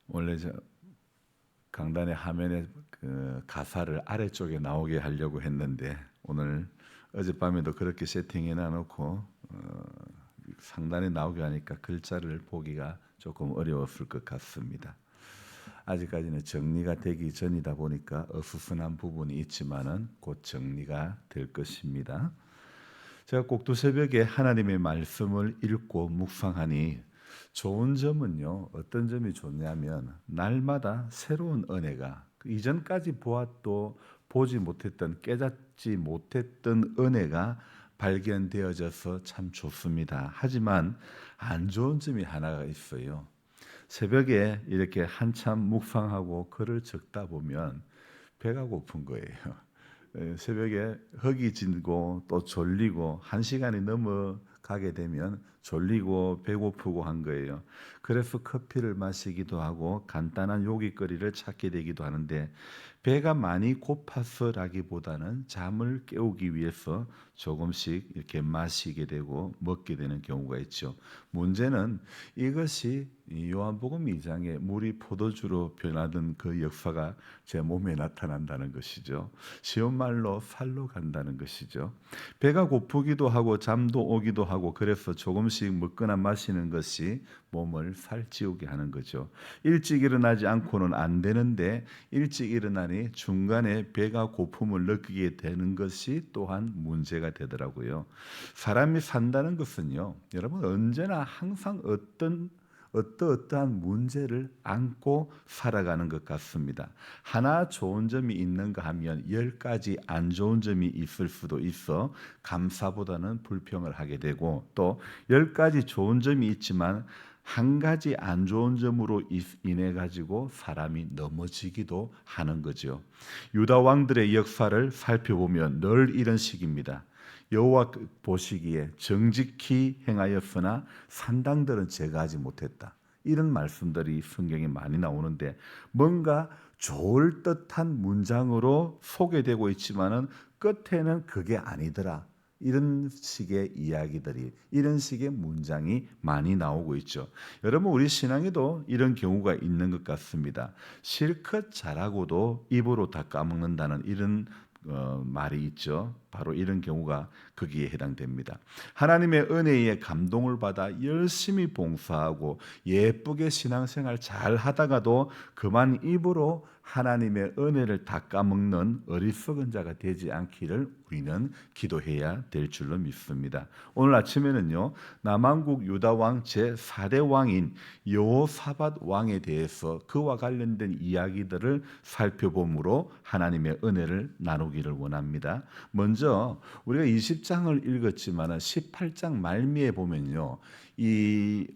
원래 강단의 화면에 그 가사를 아래쪽에 나오게 하려고 했는데 오늘 어젯밤에도 그렇게 세팅해 놔놓고 상단에 나오게 하니까 글자를 보기가 조금 어려웠을 것 같습니다. 아직까지는 정리가 되기 전이다 보니까 어수선한 부분이 있지만은 곧 정리가 될 것입니다. 제가 꼭두새벽에 하나님의 말씀을 읽고 묵상하니 좋은 점은요, 어떤 점이 좋냐면 날마다 새로운 은혜가 이전까지 보았도 보지 못했던, 깨닫지 못했던 은혜가 발견되어져서 참 좋습니다. 하지만 안 좋은 점이 하나가 있어요. 새벽에 이렇게 한참 묵상하고 글을 적다 보면 배가 고픈 거예요. 새벽에 허기지고 또 졸리고 1시간이 넘어가게 되면 졸리고 배고프고 한 거예요. 그래서 커피를 마시기도 하고 간단한 요깃거리를 찾게 되기도 하는데 배가 많이 고파서라기보다는 잠을 깨우기 위해서 조금씩 이렇게 마시게 되고 먹게 되는 경우가 있죠. 문제는 이것이 요한복음 2장에 물이 포도주로 변하던 그 역사가 제 몸에 나타난다는 것이죠. 쉬운 말로 살로 간다는 것이죠. 배가 고프기도 하고 잠도 오기도 하고 그래서 조금씩 먹거나 마시는 것이 몸을 살찌우게 하는 거죠. 일찍 일어나지 않고는 안 되는데 일찍 일어나니 중간에 배가 고픔을 느끼게 되는 것이 또한 문제가 되더라고요. 사람이 산다는 것은요, 여러분 언제나 항상 어떠한 문제를 안고 살아가는 것 같습니다. 하나 좋은 점이 있는가 하면 10가지 안 좋은 점이 있을 수도 있어 감사보다는 불평을 하게 되고, 또 10가지 좋은 점이 있지만 한 가지 안 좋은 점으로 인해 가지고 사람이 넘어지기도 하는 거죠. 유다 왕들의 역사를 살펴보면 늘 이런 식입니다. 여호와 보시기에 정직히 행하였으나 산당들은 제거하지 못했다. 이런 말씀들이 성경에 많이 나오는데 뭔가 좋을 듯한 문장으로 소개되고 있지만은 끝에는 그게 아니더라. 이런 식의 이야기들이, 이런 식의 문장이 많이 나오고 있죠. 여러분, 우리 신앙에도 이런 경우가 있는 것 같습니다. 실컷 잘하고도 입으로 다 까먹는다는 이런 말이 있죠. 바로 이런 경우가 거기에 해당됩니다. 하나님의 은혜에 감동을 받아 열심히 봉사하고 예쁘게 신앙생활 잘 하다가도 그만 입으로 하나님의 은혜를 다 까먹는 어리석은 자가 되지 않기를 우리는 기도해야 될 줄로 믿습니다. 오늘 아침에는요, 남왕국 유다 왕 제4대 왕인 여호사밧 왕에 대해서 그와 관련된 이야기들을 살펴보므로 하나님의 은혜를 나누기를 원합니다. 먼저 우리가 20장을 읽었지만 18장 말미에 보면요, 이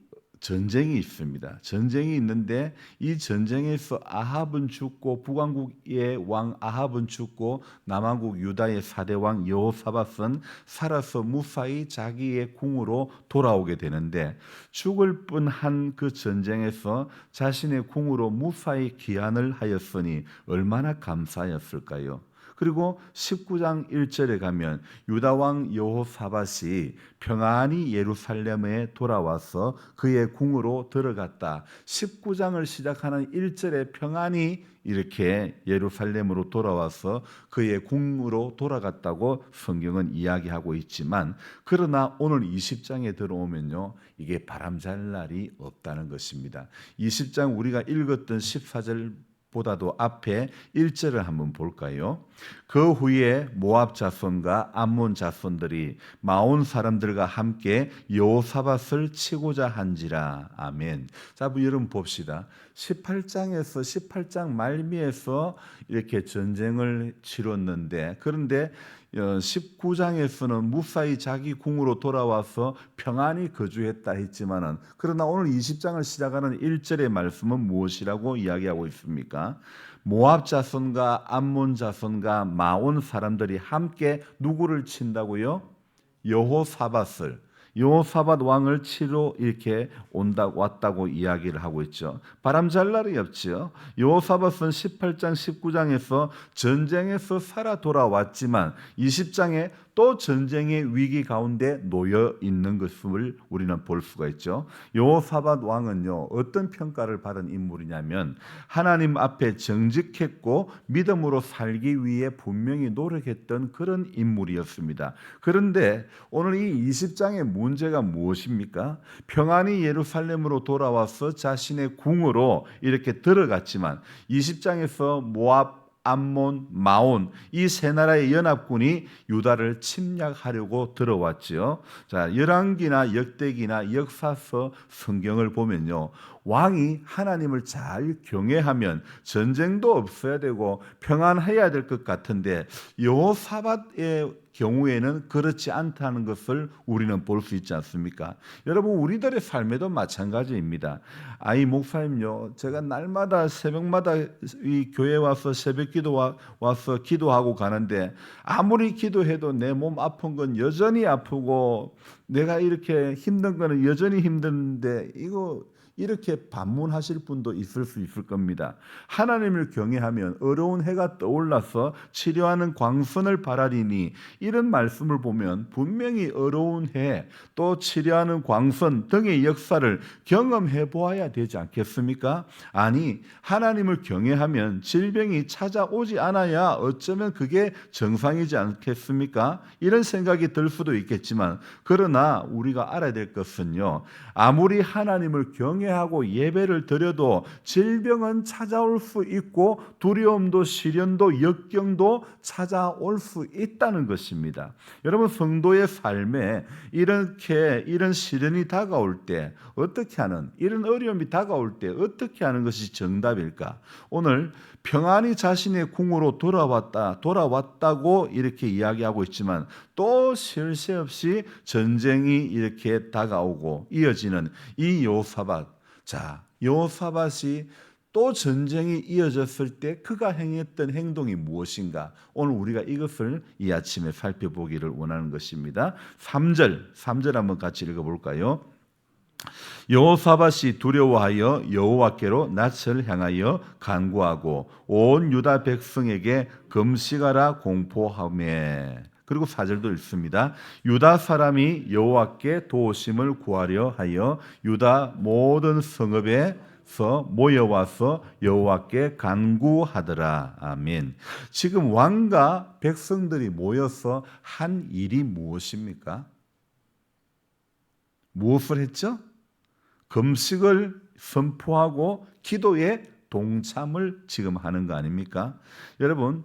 전쟁이 있습니다. 전쟁이 있는데 이 전쟁에서 아합은 죽고 북왕국의 왕 아합은 죽고 남왕국 유다의 4대 왕 여호사밧은 살아서 무사히 자기의 궁으로 돌아오게 되는데, 죽을 뻔한 그 전쟁에서 자신의 궁으로 무사히 귀환을 하였으니 얼마나 감사였을까요? 그리고 19장 1절에 가면 유다 왕 여호사밧이 평안히 예루살렘에 돌아와서 그의 궁으로 들어갔다. 19장을 시작하는 1절에 평안히 이렇게 예루살렘으로 돌아와서 그의 궁으로 돌아갔다고 성경은 이야기하고 있지만, 그러나 오늘 20장에 들어오면요, 이게 바람잘 날이 없다는 것입니다. 20장 우리가 읽었던 14절 보다도 앞에 1절을 한번 볼까요? 그 후에 모압 자손과 암몬 자손들이 마온 사람들과 함께 여호사밧을 치고자 한지라. 아멘. 자, 여러분 봅시다. 18장에서 18장 말미에서 이렇게 전쟁을 치렀는데, 그런데 19장에서는 무사히 자기 궁으로 돌아와서 평안히 거주했다 했지만은, 그러나 오늘 20장을 시작하는 1절의 말씀은 무엇이라고 이야기하고 있습니까? 모압 자손과 암몬 자손과 마온 사람들이 함께 누구를 친다고요? 여호사밧 왕을 치러 이렇게 왔다고 이야기를 하고 있죠. 바람잘 날이 없죠. 여호사밧은 18장 19장에서 전쟁에서 살아 돌아왔지만 20장에 또 전쟁의 위기 가운데 놓여 있는 것을 우리는 볼 수가 있죠. 여호사밧 왕은요, 어떤 평가를 받은 인물이냐면 하나님 앞에 정직했고 믿음으로 살기 위해 분명히 노력했던 그런 인물이었습니다. 그런데 오늘 이 20장의 문제가 무엇입니까? 평안히 예루살렘으로 돌아와서 자신의 궁으로 이렇게 들어갔지만 20장에서 모압, 암몬, 마온 이 세 나라의 연합군이 유다를 침략하려고 들어왔지요. 자, 열왕기나 역대기나 역사서 성경을 보면요, 왕이 하나님을 잘 경외하면 전쟁도 없어야 되고 평안해야 될 것 같은데 여호사밧의 경우에는 그렇지 않다는 것을 우리는 볼 수 있지 않습니까? 여러분, 우리들의 삶에도 마찬가지입니다. 이 목사님요, 제가 날마다 새벽마다 이 교회 와서 새벽 기도 와서 기도하고 가는데 아무리 기도해도 내 몸 아픈 건 여전히 아프고 내가 이렇게 힘든 거는 여전히 힘든데 이거 이렇게 반문하실 분도 있을 수 있을 겁니다. 하나님을 경외하면 어려운 해가 떠올라서 치료하는 광선을 바라리니, 이런 말씀을 보면 분명히 어려운 해 또 치료하는 광선 등의 역사를 경험해 보아야 되지 않겠습니까? 아니, 하나님을 경외하면 질병이 찾아오지 않아야 어쩌면 그게 정상이지 않겠습니까? 이런 생각이 들 수도 있겠지만, 그러나 우리가 알아야 될 것은요, 아무리 하나님을 경외하고 예배를 드려도 질병은 찾아올 수 있고 두려움도 시련도 역경도 찾아올 수 있다는 것입니다. 여러분, 성도의 삶에 이런 시련이 다가올 때 어떻게 하는, 이런 어려움이 다가올 때 어떻게 하는 것이 정답일까? 오늘 평안히 자신의 궁으로 돌아왔다고 이렇게 이야기하고 있지만 또 쉴 새 없이 전쟁이 이렇게 다가오고 이어지는 이 여호사밧. 자, 여호사밧이 또 전쟁이 이어졌을 때 그가 행했던 행동이 무엇인가? 오늘 우리가 이것을 이 아침에 살펴보기를 원하는 것입니다. 3절 한번 같이 읽어볼까요? 여호사밧이 두려워하여 여호와께로 낯을 향하여 간구하고 온 유다 백성에게 금식하라 공포하며. 그리고 4절도 읽습니다. 유다 사람이 여호와께 도우심을 구하려 하여 유다 모든 성읍에서 모여와서 여호와께 간구하더라. 아멘. 지금 왕과 백성들이 모여서 한 일이 무엇입니까? 무엇을 했죠? 금식을 선포하고 기도에 동참을 지금 하는 거 아닙니까? 여러분,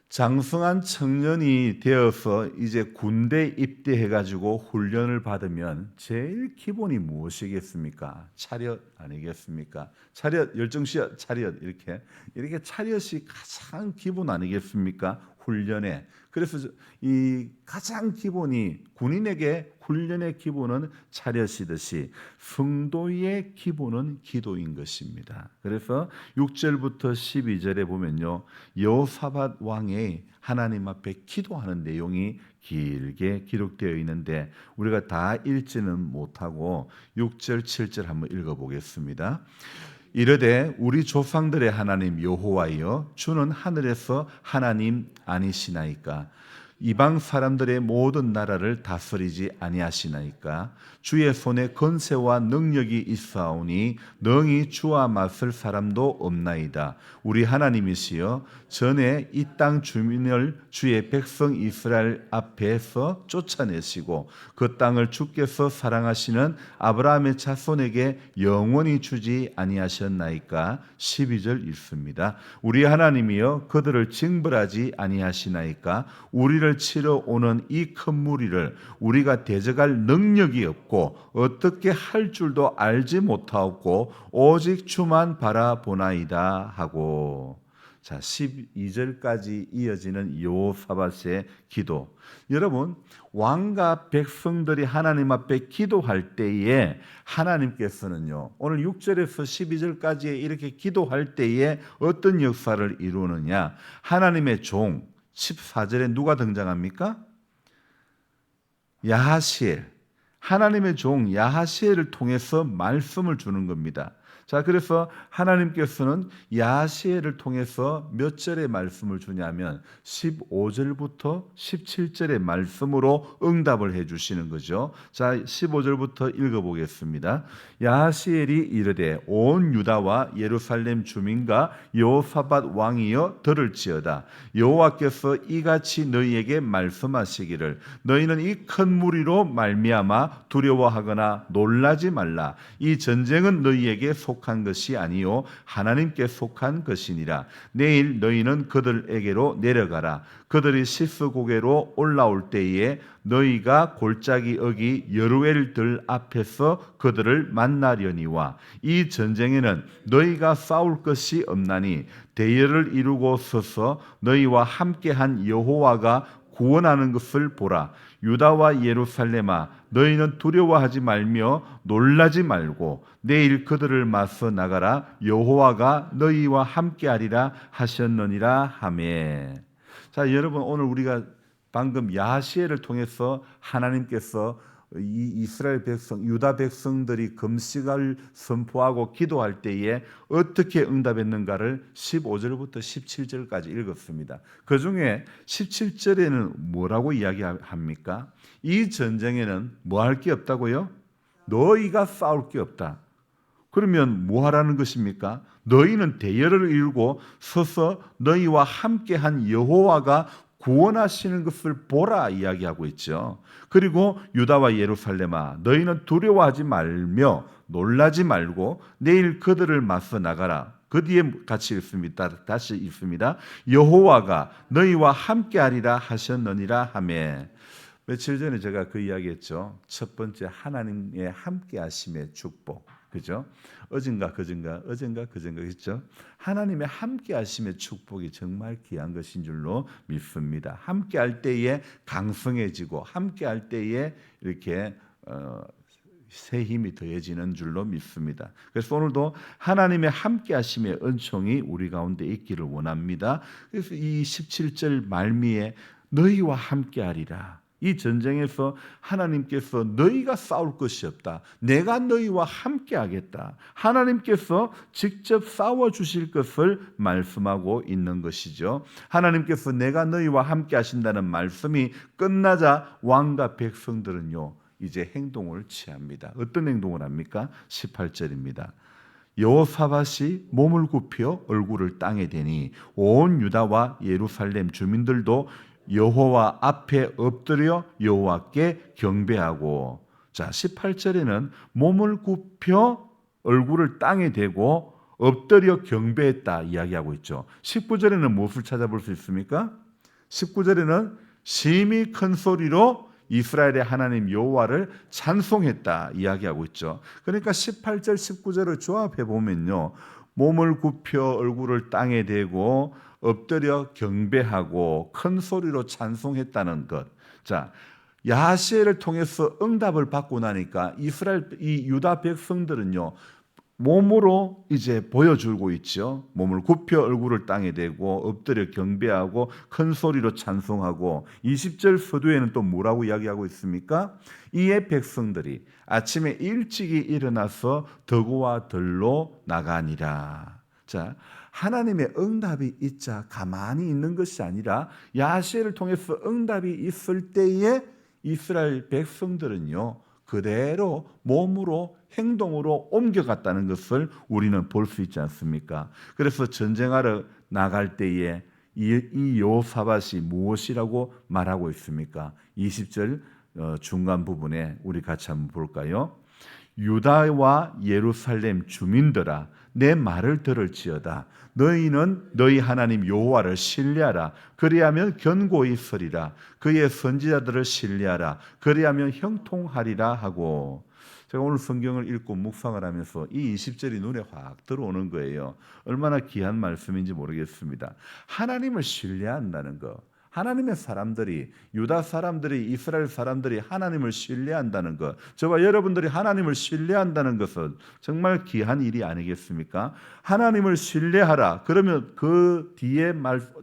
장성한 청년이 되어서 이제 군대 입대해가지고 훈련을 받으면 제일 기본이 무엇이겠습니까? 차렷 아니겠습니까? 차렷, 열정시여 차렷, 이렇게 차렷이 가장 기본 아니겠습니까? 훈련에. 그래서 이 가장 기본이, 군인에게 훈련의 기본은 차렷이듯이 성도의 기본은 기도인 것입니다. 그래서 6절부터 12절에 보면요, 여호사밧 왕의 하나님 앞에 기도하는 내용이 길게 기록되어 있는데 우리가 다 읽지는 못하고 6절, 7절 한번 읽어보겠습니다. 이르되 우리 조상들의 하나님 여호와여, 주는 하늘에서 하나님 아니시나이까? 이방 사람들의 모든 나라를 다스리지 아니하시나이까? 주의 손에 권세와 능력이 있사오니 능히 주와 맞설 사람도 없나이다. 우리 하나님이시여, 전에 이 땅 주민을 주의 백성 이스라엘 앞에서 쫓아내시고 그 땅을 주께서 사랑하시는 아브라함의 자손에게 영원히 주지 아니하셨나이까? 12절 읽습니다. 우리 하나님이여, 그들을 징벌하지 아니하시나이까? 우리를 치러 오는 이 큰 무리를 우리가 대적할 능력이 없고 어떻게 할 줄도 알지 못하옵고 오직 주만 바라보나이다 하고. 자, 12절까지 이어지는 여호사밧의 기도. 여러분, 왕과 백성들이 하나님 앞에 기도할 때에 하나님께서는요, 오늘 6절에서 12절까지 이렇게 기도할 때에 어떤 역사를 이루느냐? 하나님의 종 14절에 누가 등장합니까? 야하시엘, 하나님의 종 야하시엘을 통해서 말씀을 주는 겁니다. 자, 그래서 하나님께서는 야하시엘을 통해서 몇 절의 말씀을 주냐면 15절부터 17절의 말씀으로 응답을 해 주시는 거죠. 자, 15절부터 읽어보겠습니다. 야하시엘이 이르되 온 유다와 예루살렘 주민과 여호사밧 왕이여 들을지어다. 여호와께서 이같이 너희에게 말씀하시기를 너희는 이 큰 무리로 말미암아 두려워하거나 놀라지 말라. 이 전쟁은 너희에게 속한 것이 아니요 하나님께 속한 것이니라. 내일 너희는 그들에게로 내려가라. 그들이 시스 고개로 올라올 때에 너희가 골짜기 어기 여루엘들 앞에서 그들을 만나려니와 이 전쟁에는 너희가 싸울 것이 없나니 대열을 이루고 서서 너희와 함께한 여호와가 구원하는 것을 보라. 유다와 예루살렘아 너희는 두려워하지 말며 놀라지 말고 내일 그들을 맞서 나가라. 여호와가 너희와 함께하리라 하셨느니라 하매. 자, 여러분, 오늘 우리가 방금 야하시엘을 통해서 하나님께서 이 이스라엘 백성, 유다 백성들이 금식을 선포하고 기도할 때에 어떻게 응답했는가를 15절부터 17절까지 읽었습니다. 그 중에 17절에는 뭐라고 이야기합니까? 이 전쟁에는 뭐 할 게 없다고요? 너희가 싸울 게 없다. 그러면 뭐 하라는 것입니까? 너희는 대열을 이루고 서서 너희와 함께한 여호와가 구원하시는 것을 보라 이야기하고 있죠. 그리고 유다와 예루살렘아 너희는 두려워하지 말며 놀라지 말고 내일 그들을 맞서 나가라. 그 뒤에 같이 읽습니다. 다시 읽습니다. 여호와가 너희와 함께하리라 하셨느니라 하매. 며칠 전에 제가 그 이야기했죠. 첫 번째 하나님의 함께하심의 축복. 그죠? 어젠가 그젠가 했죠. 하나님의 함께하심의 축복이 정말 귀한 것인 줄로 믿습니다. 함께할 때에 강성해지고 함께할 때에 이렇게 새 힘이 더해지는 줄로 믿습니다. 그래서 오늘도 하나님의 함께하심의 은총이 우리 가운데 있기를 원합니다. 그래서 이 17절 말미에 너희와 함께하리라. 이 전쟁에서 하나님께서 너희가 싸울 것이 없다. 내가 너희와 함께 하겠다. 하나님께서 직접 싸워 주실 것을 말씀하고 있는 것이죠. 하나님께서 내가 너희와 함께 하신다는 말씀이 끝나자 왕과 백성들은요 이제 행동을 취합니다. 어떤 행동을 합니까? 18절입니다. 여호사밧이 몸을 굽혀 얼굴을 땅에 대니 온 유다와 예루살렘 주민들도 여호와 앞에 엎드려 여호와께 경배하고. 자, 18절에는 몸을 굽혀 얼굴을 땅에 대고 엎드려 경배했다 이야기하고 있죠. 19절에는 무엇을 찾아볼 수 있습니까? 19절에는 심히 큰 소리로 이스라엘의 하나님 여호와를 찬송했다 이야기하고 있죠. 그러니까 18절 19절을 조합해 보면요, 몸을 굽혀 얼굴을 땅에 대고 엎드려 경배하고 큰 소리로 찬송했다는 것. 자, 야하시엘을 통해서 응답을 받고 나니까 이 유다 백성들은요 몸으로 이제 보여주고 있죠. 몸을 굽혀 얼굴을 땅에 대고 엎드려 경배하고 큰 소리로 찬송하고. 20절 서두에는 또 뭐라고 이야기하고 있습니까? 이에 백성들이 아침에 일찍이 일어나서 더구와 들로 나가니라. 자, 하나님의 응답이 있자 가만히 있는 것이 아니라 야하시엘을 통해서 응답이 있을 때에 이스라엘 백성들은요 그대로 몸으로 행동으로 옮겨갔다는 것을 우리는 볼 수 있지 않습니까? 그래서 전쟁하러 나갈 때에 이 여호사밧이 무엇이라고 말하고 있습니까? 20절 중간 부분에 우리 같이 한번 볼까요? 유다와 예루살렘 주민들아 내 말을 들을지어다. 너희는 너희 하나님 여호와를 신뢰하라. 그리하면 견고히 서리라. 그의 선지자들을 신뢰하라. 그리하면 형통하리라 하고. 제가 오늘 성경을 읽고 묵상을 하면서 이 20절이 눈에 확 들어오는 거예요. 얼마나 귀한 말씀인지 모르겠습니다. 하나님을 신뢰한다는 거. 하나님의 사람들이, 유다 사람들이, 이스라엘 사람들이 하나님을 신뢰한다는 것, 저와 여러분들이 하나님을 신뢰한다는 것은 정말 귀한 일이 아니겠습니까? 하나님을 신뢰하라. 그러면 그 뒤에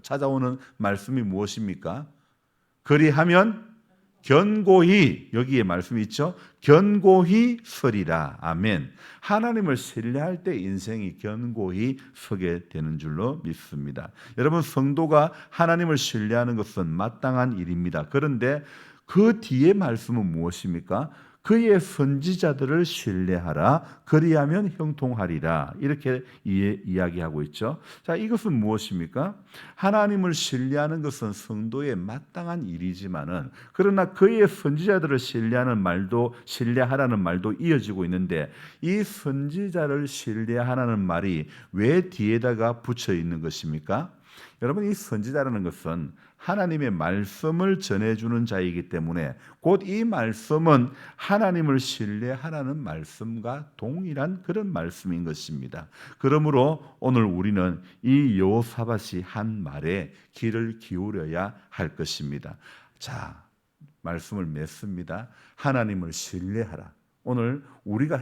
찾아오는 말씀이 무엇입니까? 그리하면 견고히, 여기에 말씀이 있죠. 견고히 서리라. 아멘. 하나님을 신뢰할 때 인생이 견고히 서게 되는 줄로 믿습니다. 여러분, 성도가 하나님을 신뢰하는 것은 마땅한 일입니다. 그런데 그 뒤에 말씀은 무엇입니까? 그의 선지자들을 신뢰하라. 그리하면 형통하리라. 이렇게 이야기하고 있죠. 자, 이것은 무엇입니까? 하나님을 신뢰하는 것은 성도의 마땅한 일이지만은, 그러나 그의 선지자들을 신뢰하라는 말도 이어지고 있는데, 이 선지자를 신뢰하라는 말이 왜 뒤에다가 붙여 있는 것입니까? 여러분, 이 선지자라는 것은 하나님의 말씀을 전해주는 자이기 때문에 곧 이 말씀은 하나님을 신뢰하라는 말씀과 동일한 그런 말씀인 것입니다. 그러므로 오늘 우리는 이 여호사밧이 한 말에 귀를 기울여야 할 것입니다. 자, 말씀을 맺습니다. 하나님을 신뢰하라. 오늘 우리가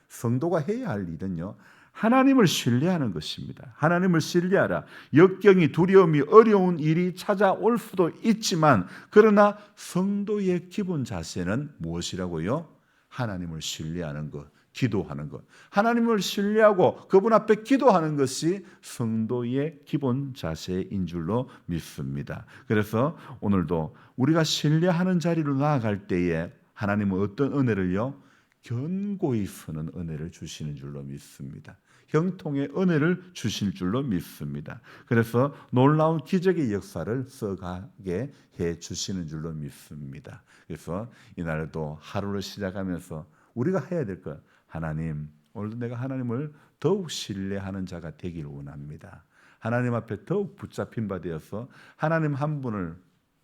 성도가 해야 할 일은요, 하나님을 신뢰하는 것입니다. 하나님을 신뢰하라. 역경이, 두려움이, 어려운 일이 찾아올 수도 있지만, 그러나 성도의 기본 자세는 무엇이라고요? 하나님을 신뢰하는 것, 기도하는 것. 하나님을 신뢰하고 그분 앞에 기도하는 것이 성도의 기본 자세인 줄로 믿습니다. 그래서 오늘도 우리가 신뢰하는 자리로 나아갈 때에 하나님은 어떤 은혜를요? 견고히 서는 은혜를 주시는 줄로 믿습니다. 형통의 은혜를 주실 줄로 믿습니다. 그래서 놀라운 기적의 역사를 써가게 해 주시는 줄로 믿습니다. 그래서 이날도 하루를 시작하면서 우리가 해야 될 것, 하나님, 오늘도 내가 하나님을 더욱 신뢰하는 자가 되기를 원합니다. 하나님 앞에 더욱 붙잡힌 바 되어서 하나님 한 분을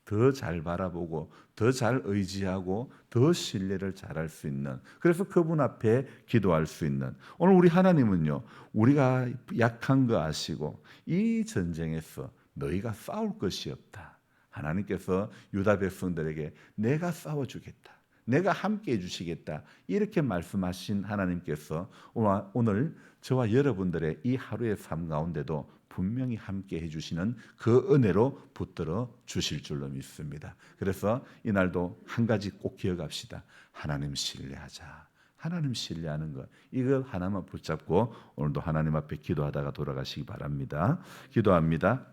더 잘 바라보고 더 잘 의지하고 더 신뢰를 잘할 수 있는, 그래서 그분 앞에 기도할 수 있는, 오늘 우리 하나님은요, 우리가 약한 거 아시고 이 전쟁에서 너희가 싸울 것이 없다. 하나님께서 유다 백성들에게 내가 싸워주겠다, 내가 함께 해주시겠다, 이렇게 말씀하신 하나님께서 오늘 저와 여러분들의 이 하루의 삶 가운데도 분명히 함께 해주시는 그 은혜로 붙들어 주실 줄로 믿습니다. 그래서 이날도 한 가지 꼭 기억합시다. 하나님 신뢰하자. 하나님 신뢰하는 것, 이거 하나만 붙잡고 오늘도 하나님 앞에 기도하다가 돌아가시기 바랍니다. 기도합니다.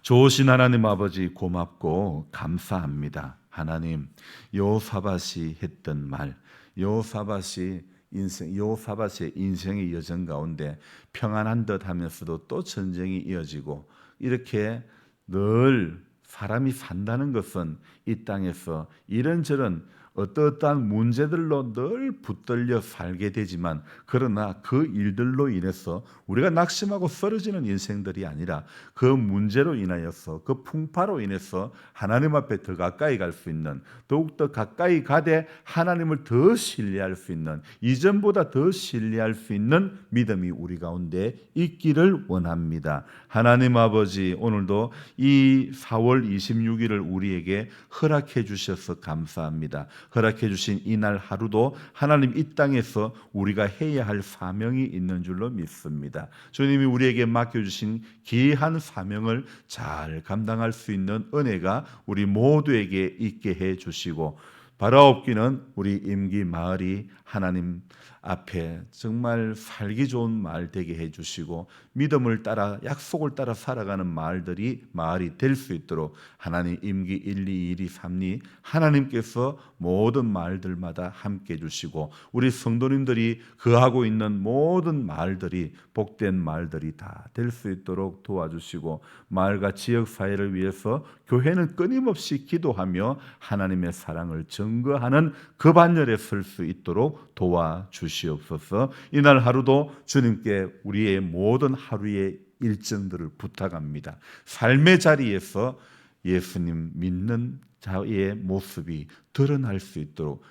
좋으신 하나님 아버지, 고맙고 감사합니다. 하나님, 여호사밧이 했던 말, 여호사밧의 인생의 여정 가운데 평안한 듯 하면서도 또 전쟁이 이어지고, 이렇게 늘 사람이 산다는 것은 이 땅에서 이런저런 어떠한 문제들로 늘 붙들려 살게 되지만, 그러나 그 일들로 인해서 우리가 낙심하고 쓰러지는 인생들이 아니라 그 문제로 인하여서, 그 풍파로 인해서 하나님 앞에 더 가까이 갈 수 있는, 더욱더 가까이 가되 하나님을 더 신뢰할 수 있는, 이전보다 더 신뢰할 수 있는 믿음이 우리 가운데 있기를 원합니다. 하나님 아버지, 오늘도 이 4월 26일을 우리에게 허락해 주셔서 감사합니다. 허락해 주신 이날 하루도 하나님 이 땅에서 우리가 해야 할 사명이 있는 줄로 믿습니다. 주님이 우리에게 맡겨주신 귀한 사명을 잘 감당할 수 있는 은혜가 우리 모두에게 있게 해 주시고, 바라옵기는 우리 임기 마을이 하나님 앞에 정말 살기 좋은 마을 되게 해주시고, 믿음을 따라 약속을 따라 살아가는 마을이 될 수 있도록 하나님 임기 1, 2, 1, 2, 3, 2 하나님께서 모든 마을들마다 함께 해주시고, 우리 성도님들이 거하고 있는 모든 마을들이 복된 마을들이 다 될 수 있도록 도와주시고, 마을과 지역사회를 위해서 교회는 끊임없이 기도하며 하나님의 사랑을 증거하는 그 반열에 설 수 있도록 도와주시옵소서. 이날 하루도 주님께 우리의 모든 하루의 일정들을 부탁합니다. 삶의 자리에서 예수님 믿는 자의 모습이 드러날 수 있도록,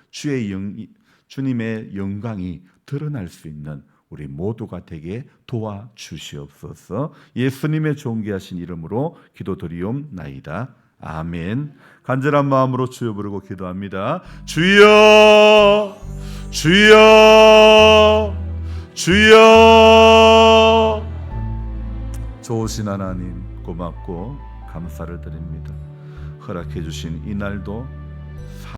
주님의 영광이 드러날 수 있는 우리 모두가 되게 도와주시옵소서. 예수님의 존귀하신 이름으로 기도드리옵나이다. 아멘. 간절한 마음으로 주여 부르고 기도합니다. 주여, 주여, 주여. 좋으신 하나님, 고맙고 감사를 드립니다. 허락해 주신 이날도